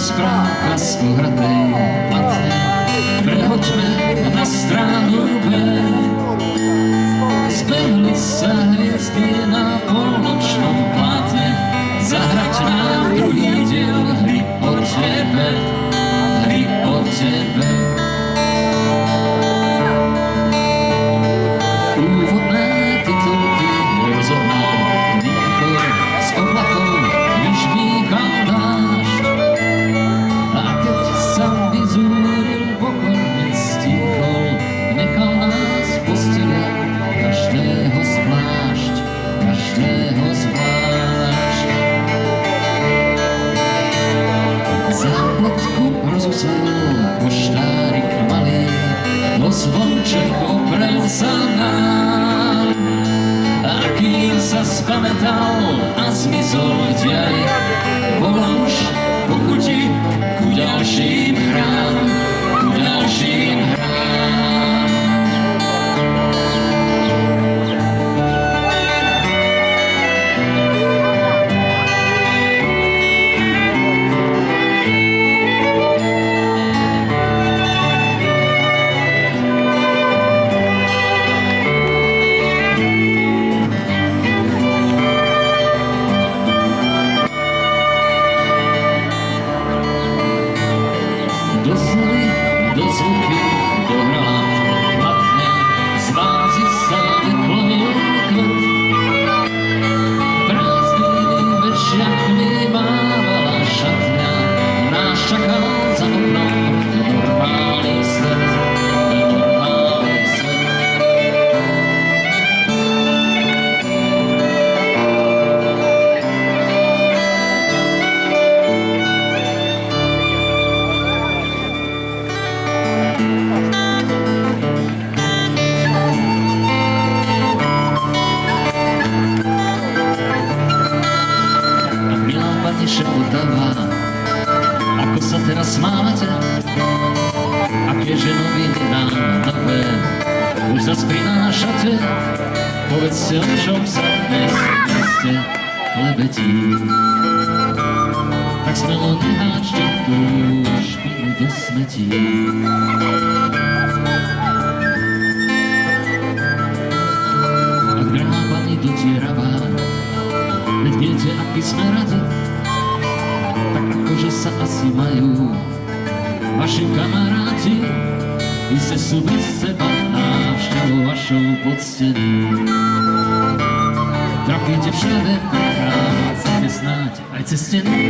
rozprávka z uhratej platne. Prehoďme na stranu B. Zbehli sa hviezdy na polnočnom plátne. Zahrať nám druhý diel hry o tebe, hry o tebe. Úvodné titulky rozohnal výchor z oblakov, vyžmýkal dážď. A keď sa vyzúril, pokorne stíchol, nechal nás v posteliach každého zvlášť, každého zvlášť. Zápletku rozusil poštárik malý, no zvonček oprel sa nám. A kým sa spamätal a zmizol diaj, bola už po chuti ku ďalším hrám, ku ďalším hrám. Dozvoli, dozvuky, dohrala platňa, z vázy sa vyklonil kvet. Prázdnými vešiakmi mávala šatňa, nás čakal za oknom normálny svet, normálny svet. Šepotáva, ako sa teraz máte, aké že noviny nám nové už zas prinášate. Povedzte, o čom sa dnes ste lebetí, tak smelo neháčte tú špinu do smetí. Ak drahá pani dotieravá, veď viete, aký sme radi, tak akože sa asi majú vaši kamaráti. Vy ste sú bez seba návštevou vašou poctený. Trafíte všade, prechádzate snáď aj cez steny.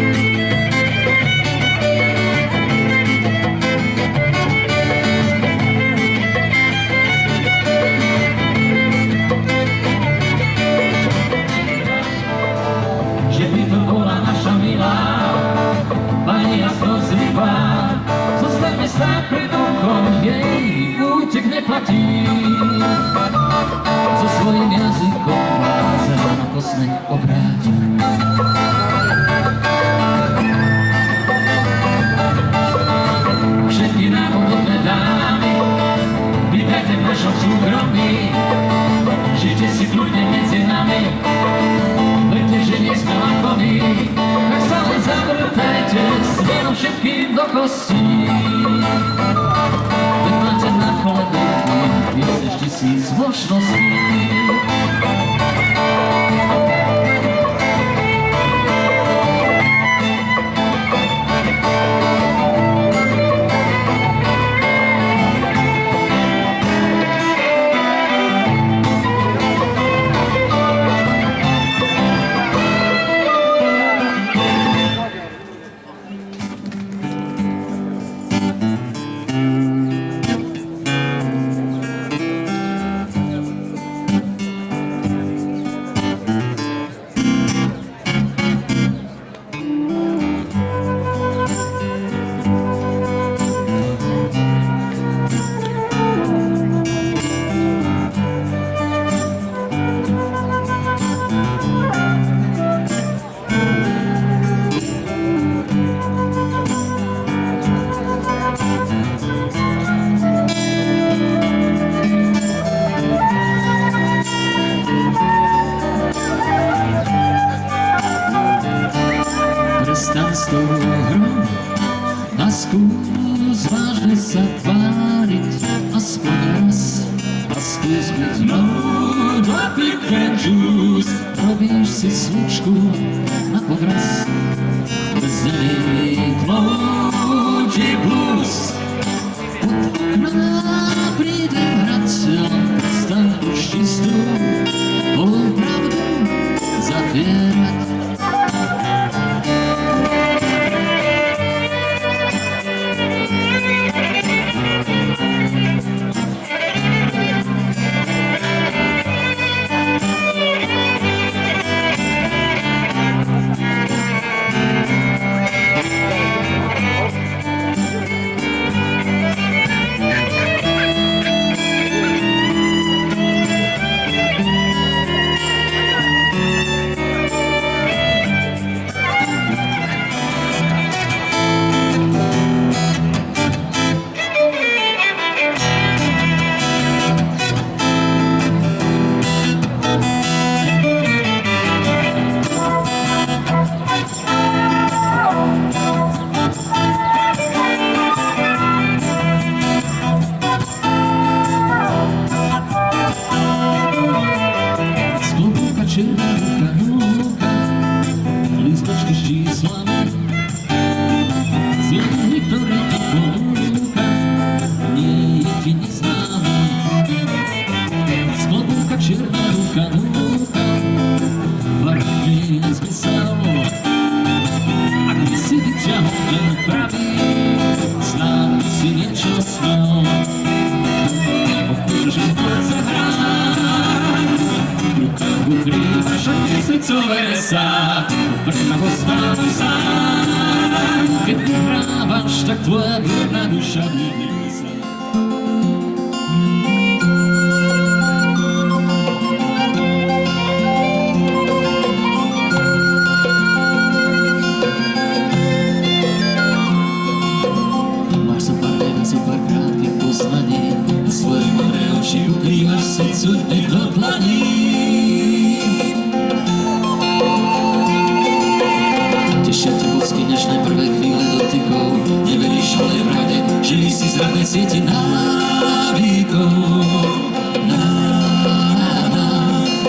Že by to bola naša milá pani jasno zlivá, zostaňme stáť pred okom, jej útek neplatí. So svojím jazykom blázen na posmech obráti. Všetky náhodné dámy, vítajte v našom súkromí, žite si kľudne medzi nami, verte, že nie sme lakoví, tak sa len zavrtajte s vierom všetkým do kostí. Veď máte na kolenej viac než 1000 možností. Prestaň s tou hrou skús vážne sa tváriť, aspoň raz, a skús byť znovu dopit ten džús. Robíš si slučku na podraz, bez nených tmoučí blues. Pod okná prídem hrať, prestan už čistú, holú pravdu zapierať. Červená núka, listočky s číslami, zjemný, ktorý ti ponúka, nie je ti neznámy. Z klobúka černá ruka núka, varný nezmysel, ak by si vyťahol ten pravý, snáď si niečo snal. Že sa hrá, ruka ukrývaš a tisícové sa, preto stále sám. Keď vyhrávaš, tak tvoja verná duša vyhýba sa. Máš so pár dní, so pár krátkých poznaní, svoje modré oči ukrývaš srdcu dnes do dlaní. Tešia ťa bocky dnešné prvé chvíle dotykov, neveríš holej pravde, žili si zradné sieti návykov.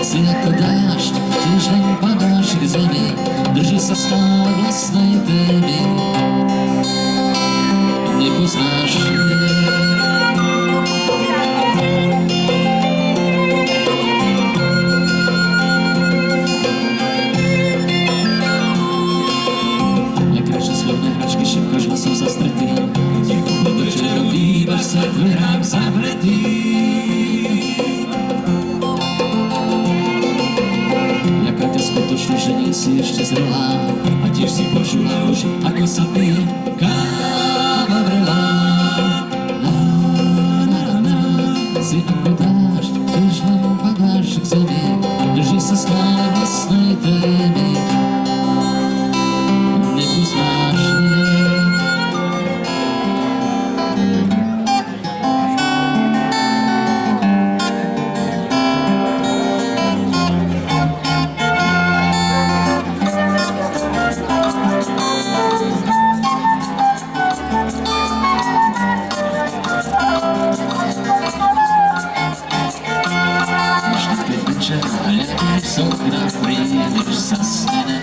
Si ako dážď, tiež len padáš k zemi, drží sa stále vlastnej témy. Nepoznáš mě. Nekráčne slovné hračky, šepkáš hlasov zastretý, ticho večerom hýbaš sa dverám zavretý. Jaká ťa skutočne, že nie si ešte zrelá, a tiež si počula už, ako sa pije káva vrelá. Si ako dážď, tiež len padáš k zemi, drží sa stále vlastnej témy. Nepoznáš mě. Sokna príliš zasnené,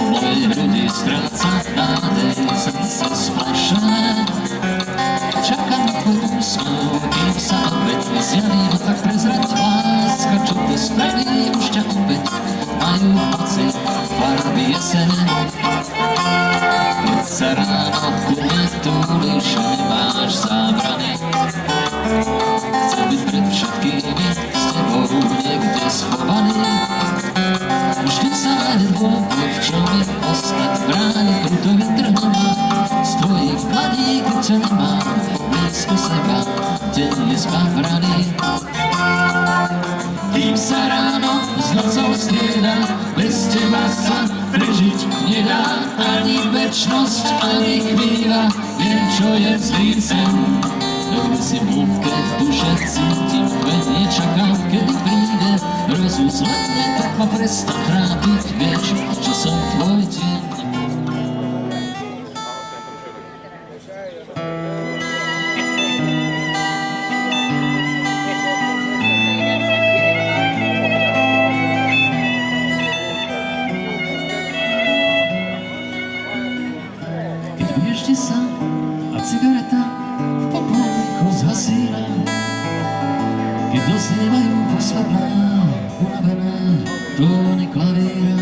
moje hrudi stráca nádej, srdce splašené. Čakám na tvoju úsmev, kým sa opäť zjaví, no tak prezrať láska, čo to spraví, už ťa opäť majú pocit farby jesene. Keď sa ráno ku mne túliš, nemáš zábrany, chcem byť pred všetkými s tebou niekde schovaný. Vždy sa nájde dôvod, čo mi ostať bráni krutovým trhom. Z tvojich dlaní, keď ťa nemám blízko seba, deň je zbavraný. Kým sa ráno s nocou strieda, bez teba sa prežiť nedá. Ani večnosť, ani chvíľa, viem, čo je zlý sen. Kde si v hĺbke v duše cítim, veď nečakám, kedy príde rozuzlenie, tak ma prestan trápiť, vieš, čo som tvoj deň. Ešte sa a cigareta v popolníku zhasína, keď doznievajú posledná unavená tóny klavíra.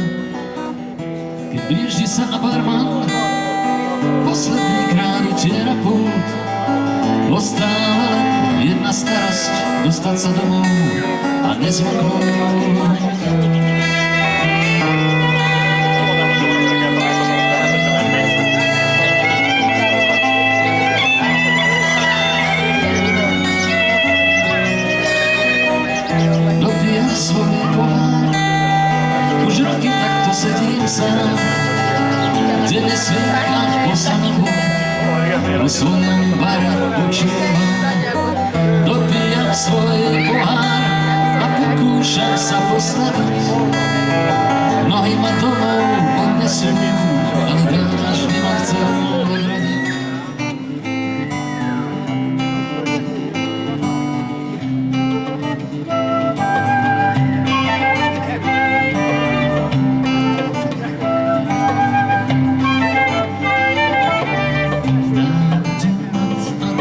Keď blíži sa a barman posledný krát utiera pult, ostáva len jedna starosť, dostať sa domov a nezvlknúť. Svoj pohár, už roky takto sedím sám, kde nesvietla po samohu, po svojom bare počúvam. Dopijam svoj pohár a pokúšam sa postaviť, nohy ma domov odnesú, ale dáš mi ma chcel odradiť.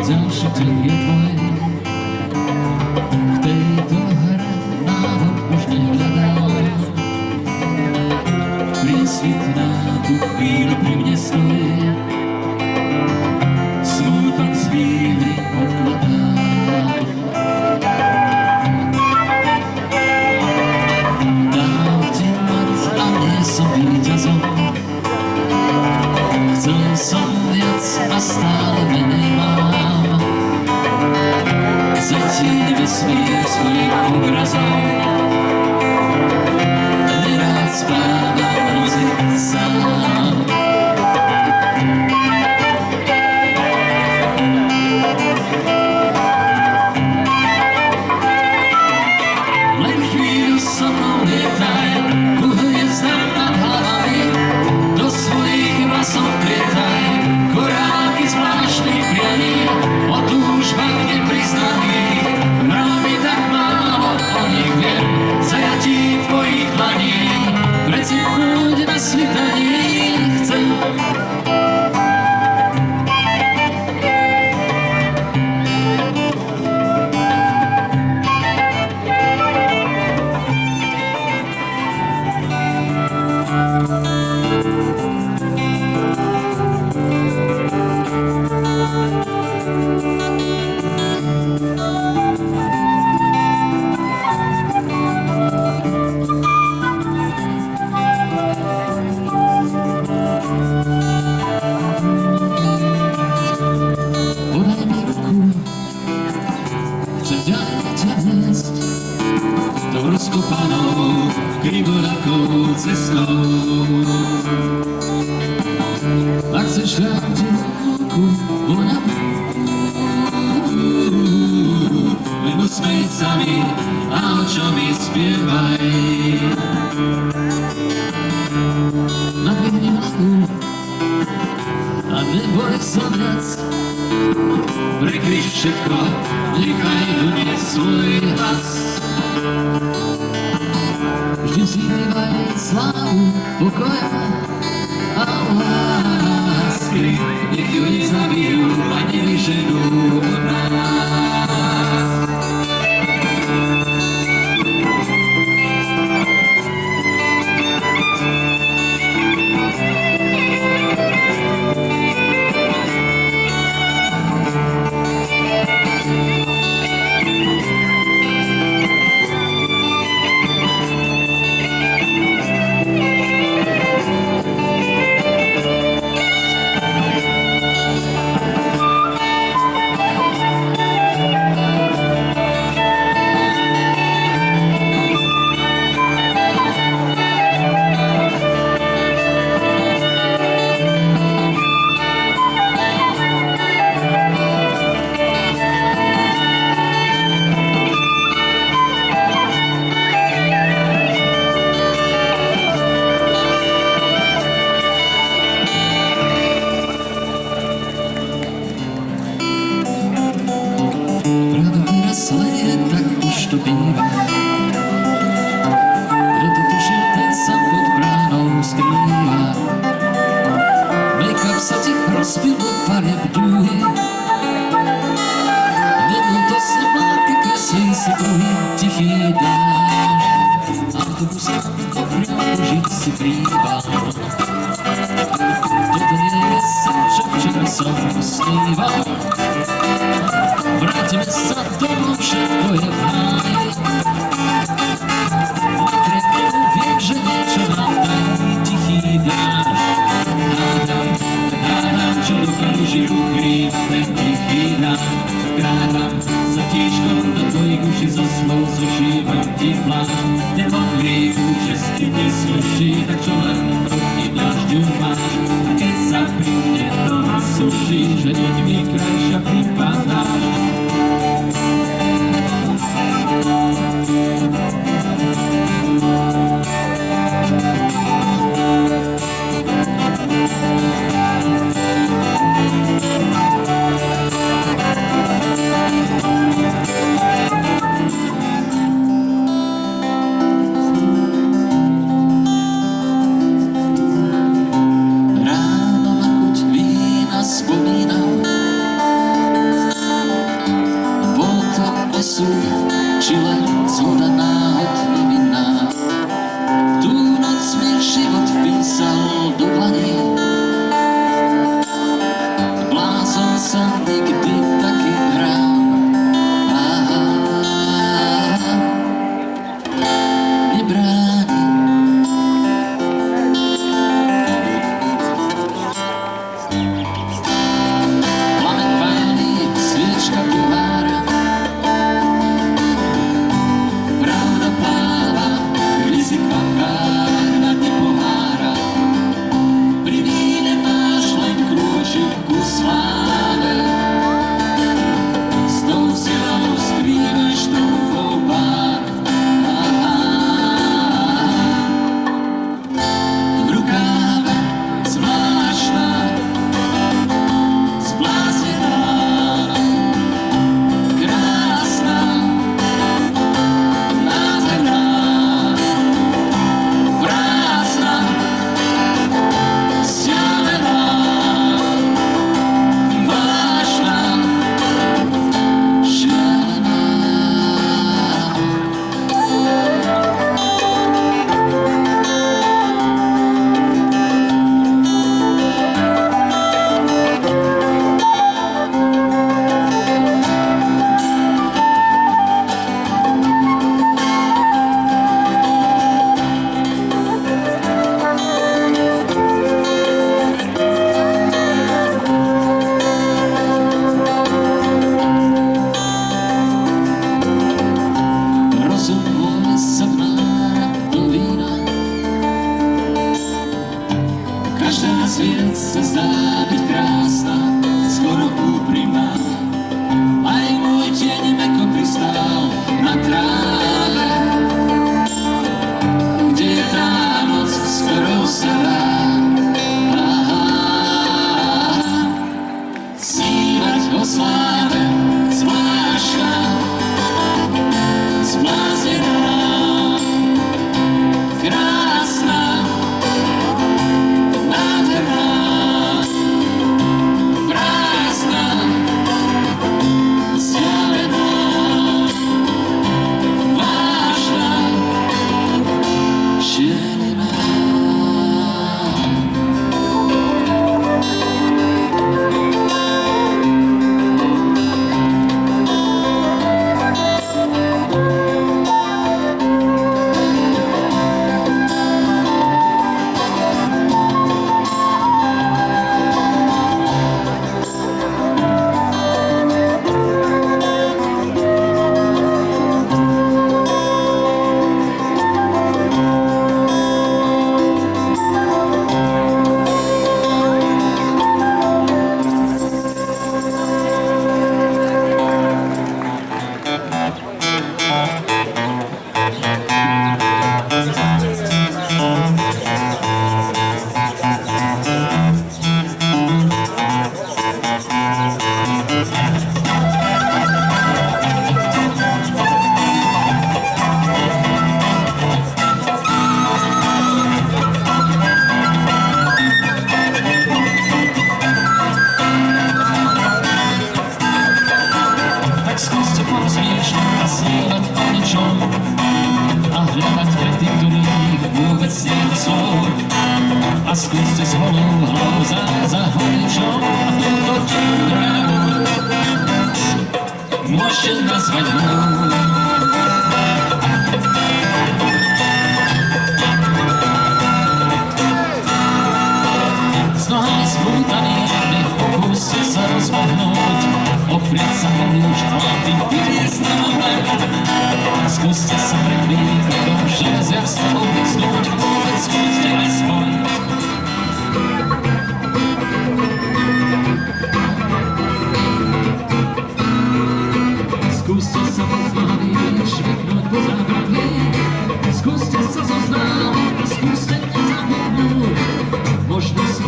Ďalší deň je tvoj, k tejto hre návod už nehľadám. Priesvitná tú chvíľu pri mne stojí, smútok z výhry odkladám. Dám ti mat a nie som víťazom, chcel som viac a stále menej mám. Zatím vesmír svojich obrazov, nerád spávam nozy sám. Len chvíľu so mnou lietaj, ku hviezdám nad hlavami, do svojich vlasov prietaj, koráky zvláštnych prianí, o túžbách nepriznaných, mravmi tak málo o nich viem, zajatí tvojich dlaní, precitnúť na svitaní chcem. Tou rozkopanou krivorakou cestou. Ak chceš dám ti ruku, vonam, len usmej sa mi a očami spievaj. Nadvihni hlavu a neboj sa viac, prekryš všetko, nechaj doniesť svoj hlas. Vždy si nevaj slávu, pokoja a lásky, nech ju nezabijú a nevyženú od nás. sa ti rozpilo farev dúhy. Minúto sa vláky kreslí si kruhy, tichý dážď. Autobus opravužiť si príval. Toto nie je sen, čo včera som sníval. Vrátime sa domov, všetko je v háji. Napriek tomu viem, že niečo nám dají tichý dážď. Hádam, čo dokáži ukrývať ten tichý dážď. Krávam za tížkom do tvojich uši zo slov zošívam ti plášť. Nemohli už, že si nesluší, tak čo len proti dážďu máš. A keď sa pri mne doma suší, že deň mi krajšia pripadáš. Či len zhoda náhod nevinná. Tú noc mi život vpísal do dlani. Blázon sa nikdy taký hral. Nebráni. Plameň páli, sviečka pohára. Každá sviet sa zdá byť krásna, skoro úprimná. Aj môj tieň mäkko pristál na tráve, kde je tá noc, s ktorou sa dá snívať o sláve, zvláštna, zbláznená, krásna. Prázdna, za holičom a túto trávu môžete nazvať mnou. S nohami spútanými pokúste sa rozbehnúť, oprieť sa o lúč a tým vyviesť na moře. Skúste sa pred východom železiarstva obliznúť, vôbec skúste aspoň. Skúste sa poznámiť, švihnúť po zábradlí. Skúste sa zoznámiť, skúste nezabudnúť. Možno si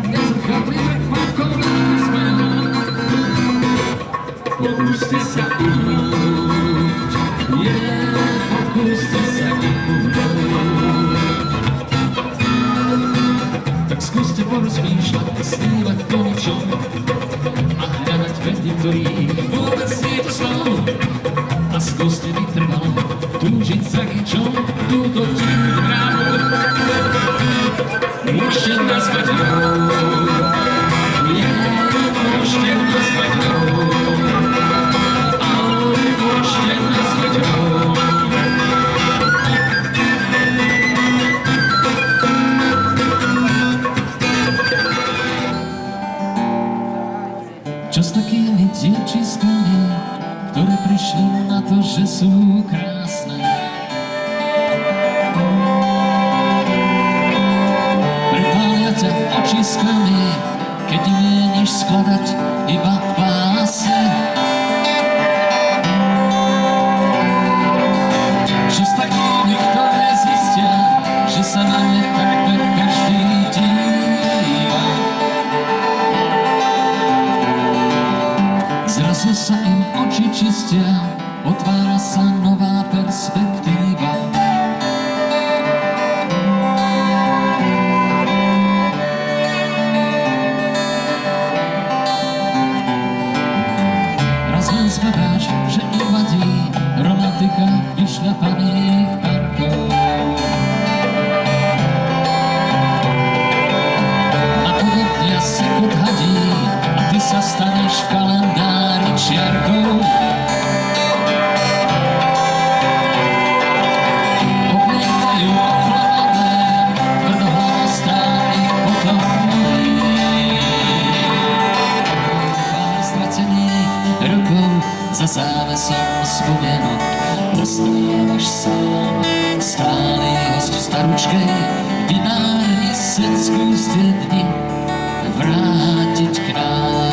nezrkadlivé chvátkové úsmev. Pokúste sa uhnúť, pokúste sa uhnúť. Tak skúste porozmýšľať a snívať o ničom a hľadať vedy, ktorých vôbec nie je to slov. A skúste vytrvalo túžiť za ničom túto divnú hrávu. Môžete nazvať hrou, môžete nazvať hrou, môžete nazvať hrou. Čo s takými dievčiskami, ktoré prišli na to, že sú krásne? Prepália ťa očiskami, keď mieniš skladať iba básne. Čo s takými, ktoré zistia, že sa na ne takmer každý díva? Zrazu sa im oči čistia, otvára sa nová perspektíva. Raz len zbadáš, že im vadí romantika vyšľapaných parkov. A podobia si odhadí a ty sa staneš v kalendári čiarkou. Oblietajú oklamané, tvrdohlavo stáli potomní. Pár stratených rokov za závesom spomienok ostávaš sám, stály host v staručkej vinárni. Sen skúste dni vrátiť k nám.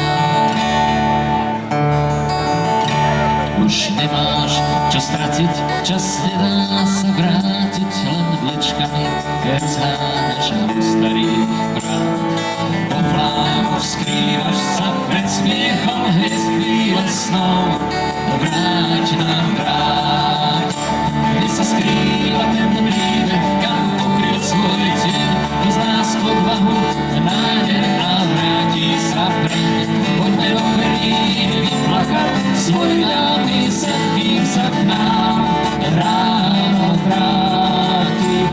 Už nemáš čo stratiť, čas nedá sa vrátiť, len vlečkami zháňaš starý brát. Po plánu skrývaš sa pred smiechom hviezd chvíle snov. Vráť nám, vráť, kde sa skrýva ten príbeh, kam pokryl svoj tieň. Z nás odvahu nádej a vráti sa preň. Poďme do perín vyplakať svoj ľavý sen, kým sa k nám ráno vráti.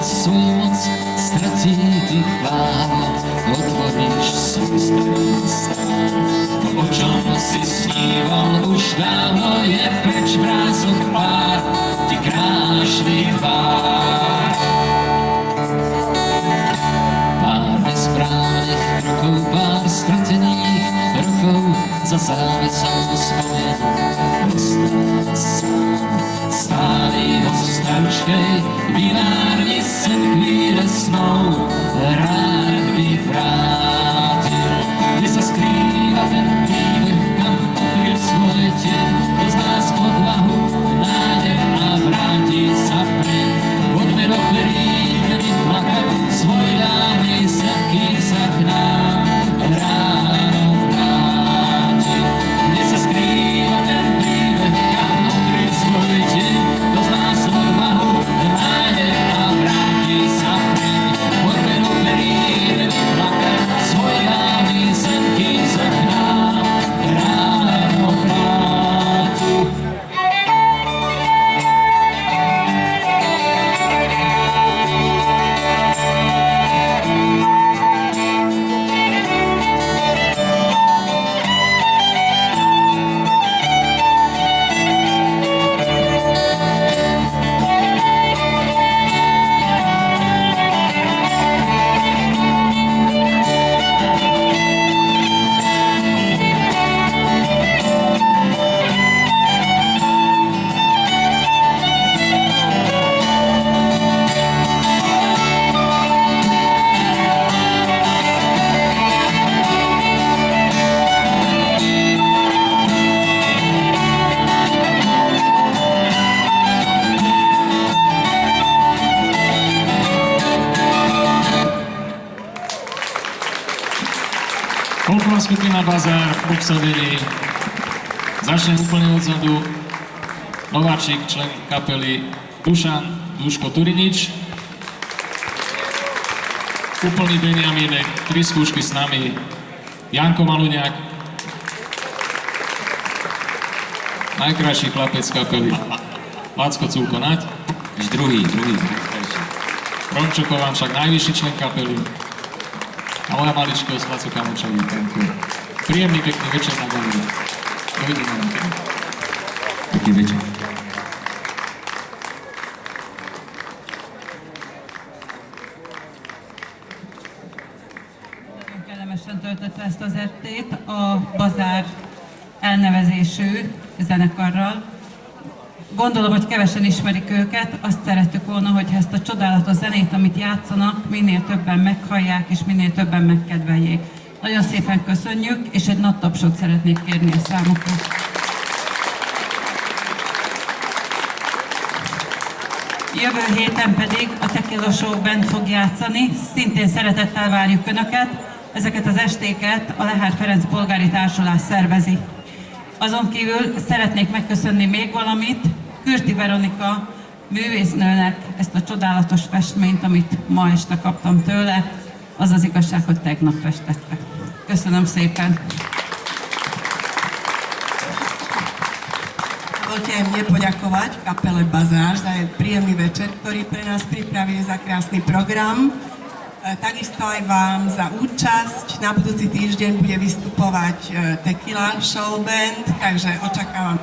Svoju moc stratí ty chvála, otvoríš svoj starý stán. O čom si sníval, už dávno je preč vrázok pár, ty krášný tvár. Pár nesprávnych krokov, pár stratených rokov, za závesom spomienok ostal sám. Stáli ho v staručkej vinárni, sen chvíle snov rád by vrátil. Kde sa skrýva ten príbeh, kam pokryl svoj tieň. Kto z nás odvahu nádej a vráti sa preň. Poďme do perín vyplakať svoj dávny sen, kým sa k nám ráno vráti. Kde sa skrýva ten príbeh, kam pokryl svoj na bazár v obsadení. Začnem úplne odzadu. Nováčik, člen kapely Duško Turinič. Úplný Benjamínek, 3 skúšky s nami. Janko Maluňák. Najkrajší chlapec kapely. Lacko Culko Naď. Až druhý. Romčo Kovančák, najvyšší člen kapely. A moja maličkosť Laco Kamočový. Príjemný, pekný večer na galerii. Dovidenia. Pekný večer. Nagyon kellemesen töltötte ezt az estét a Bazár elnevezésű zenekarral. Gondolom, hogy kevesen ismerik őket, azt szerettük volna, hogy ezt a csodálatos zenét, amit játszanak, minél többen meghallják és minél többen megkedveljék. Nagyon szépen köszönjük, és egy nagy tapsot szeretnék kérni a számukra. Jövő héten pedig a Tequila Show Band fog játszani, szintén szeretettel várjuk Önöket. Ezeket az estéket a Lehár Ferenc Polgári Társulás szervezi. Azon kívül szeretnék megköszönni még valamit, Kürti Veronika művésznőnek ezt a csodálatos festményt, amit ma este kaptam tőle. Az az igazság, hogy tegnap festette. Köszönöm szépen! Dovolte mne poďakovať kapele Bazár za príjemný večer, ktorý pre nás pripravili za krásny program. Takisto aj vám za účasť. Na budúci týždeň bude vystupovať Tequila Show Band, takže očakávam.